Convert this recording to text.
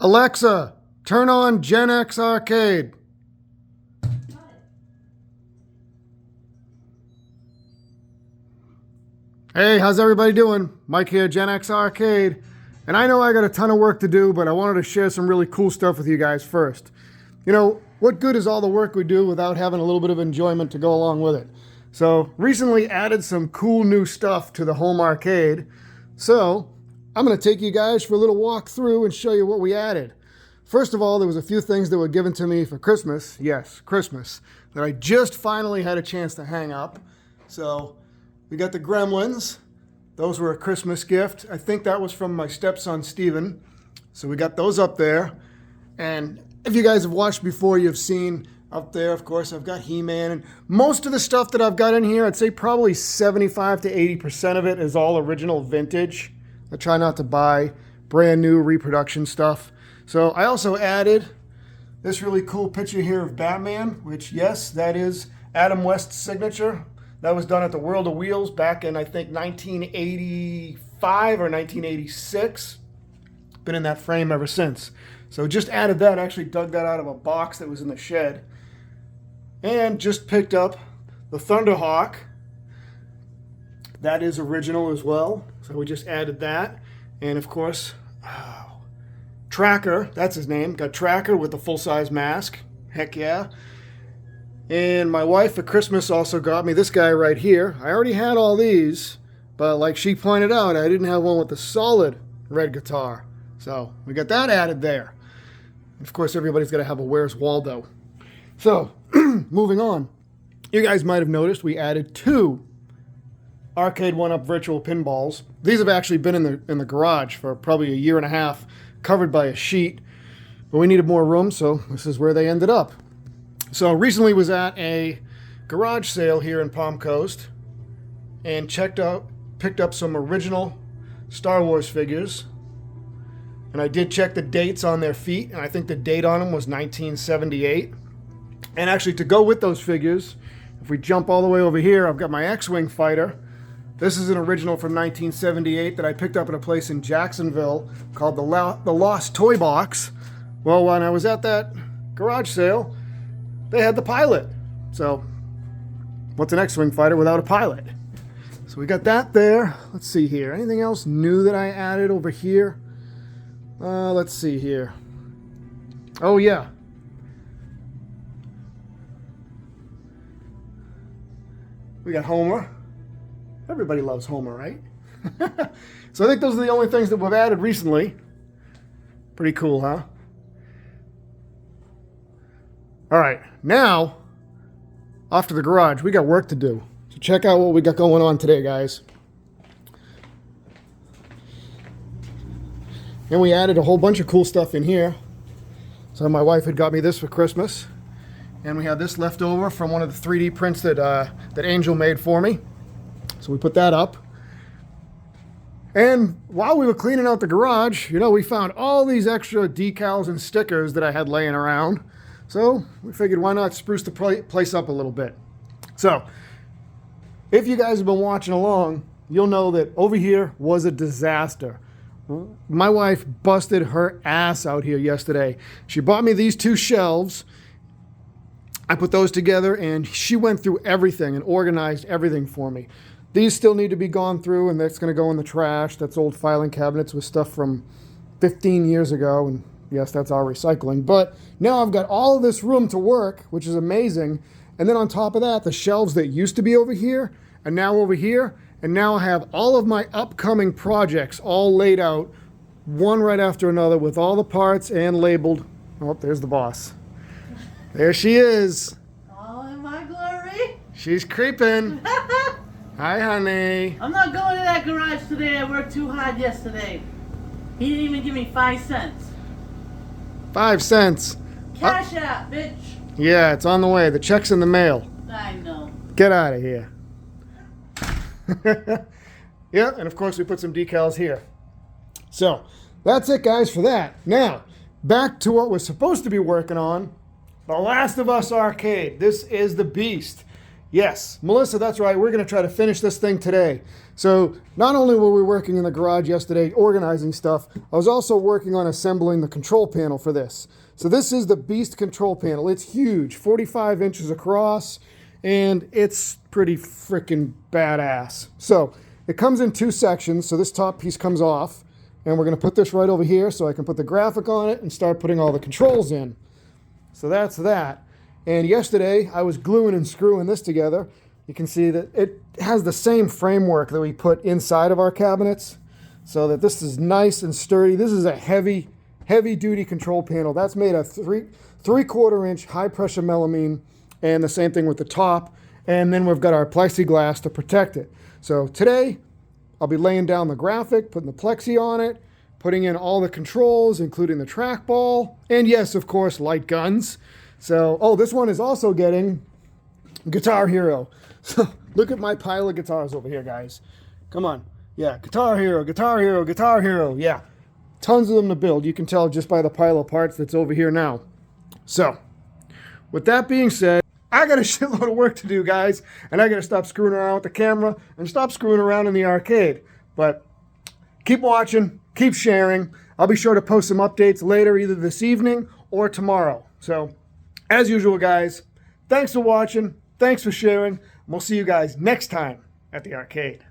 Alexa, turn on Gen X Arcade. Hey, how's everybody doing? Mike here, Gen X Arcade. And I know I got a ton of work to do, but I wanted to share some really cool stuff with you guys first. You know, what good is all the work we do without having a little bit of enjoyment to go along with it? So, recently added some cool new stuff to the home arcade. So, I'm going to take you guys for a little walk through and show you what we added. First of all, there was a few things that were given to me for Christmas. Yes, Christmas. That I just finally had a chance to hang up. So, we got the Gremlins. Those were a Christmas gift. I think that was from my stepson, Steven. So we got those up there. And if you guys have watched before, you've seen up there, of course, I've got He-Man. And most of the stuff that I've got in here, I'd say probably 75 to 80% of it is all original vintage. I try not to buy brand new reproduction stuff. So I also added this really cool picture here of Batman, which, yes, that is Adam West's signature. That was done at the World of Wheels back in, I think, 1985 or 1986. Been in that frame ever since. So just added that. Actually dug that out of a box that was in the shed. And just picked up the Thunderhawk. That is original as well. So we just added that. And of course, Tracker, that's his name. Got Tracker with the full-size mask. Heck yeah. And my wife for Christmas also got me this guy right here. I already had all these, but like she pointed out, I didn't have one with the solid red guitar. So we got that added there. And of course, everybody's got to have a Where's Waldo. So, moving on. You guys might have noticed we added 2 Arcade 1-Up virtual pinballs. These have actually been in the garage for probably a year and a half, covered by a sheet. But we needed more room, so this is where they ended up. So recently was at a garage sale here in Palm Coast and picked up some original Star Wars figures. And I did check the dates on their feet, and I think the date on them was 1978. And actually, to go with those figures, if we jump all the way over here, I've got my X-Wing fighter. This is an original from 1978 that I picked up at a place in Jacksonville called the Lost Toy Box. Well, when I was at that garage sale, they had the pilot. So, what's an X-Wing fighter without a pilot? So we got that there. Let's see here. Anything else new that I added over here? Let's see here. Oh, yeah. We got Homer. Everybody loves Homer, right? So I think those are the only things that we've added recently. Pretty cool, huh? All right, now, off to the garage. We got work to do. So check out what we got going on today, guys. And we added a whole bunch of cool stuff in here. So my wife had got me this for Christmas. And we had this left over from one of the 3D prints that Angel made for me. So we put that up. And while we were cleaning out the garage, you know, we found all these extra decals and stickers that I had laying around. So we figured, why not spruce the place up a little bit? So if you guys have been watching along, you'll know that over here was a disaster. My wife busted her ass out here yesterday. She bought me these 2 shelves. I put those together, and she went through everything and organized everything for me. These still need to be gone through, and that's going to go in the trash. That's old filing cabinets with stuff from 15 years ago, and yes, that's our recycling. But now I've got all of this room to work, which is amazing. And then on top of that, the shelves that used to be over here are now over here. And now I have all of my upcoming projects all laid out, one right after another, with all the parts and labeled. Oh, there's the boss. There she is. All in my glory. She's creeping. Hi, honey. I'm not going to that garage today. I worked too hard yesterday. He didn't even give me 5 cents. 5 cents. Cash out, bitch. Yeah, it's on the way. The check's in the mail. I know. Get out of here. Yeah, and of course we put some decals here. So, that's it, guys, for that. Now, back to what we're supposed to be working on. The Last of Us Arcade. This is the beast. Yes, Melissa, that's right. We're going to try to finish this thing today. So not only were we working in the garage yesterday organizing stuff, I was also working on assembling the control panel for this. So this is the Beast control panel. It's huge, 45 inches across, and it's pretty freaking badass. So it comes in two sections. So this top piece comes off, and we're going to put this right over here so I can put the graphic on it and start putting all the controls in. So that's that. And yesterday I was gluing and screwing this together. You can see that it has the same framework that we put inside of our cabinets, so that this is nice and sturdy. This is a heavy duty control panel. That's made of 3/4 inch high pressure melamine, and the same thing with the top. And then we've got our plexiglass to protect it. So today I'll be laying down the graphic, putting the plexi on it, putting in all the controls, including the trackball, and yes, of course, light guns. So, oh, this one is also getting Guitar Hero. So look at my pile of guitars over here, guys. Come on. Yeah, Guitar Hero, Guitar Hero, Guitar Hero. Yeah, tons of them to build. You can tell just by the pile of parts that's over here now. So, with that being said, I got a shitload of work to do, guys. And I got to stop screwing around with the camera and stop screwing around in the arcade. But keep watching, keep sharing. I'll be sure to post some updates later, either this evening or tomorrow. So, as usual, guys, thanks for watching. Thanks for sharing. We'll see you guys next time at the arcade.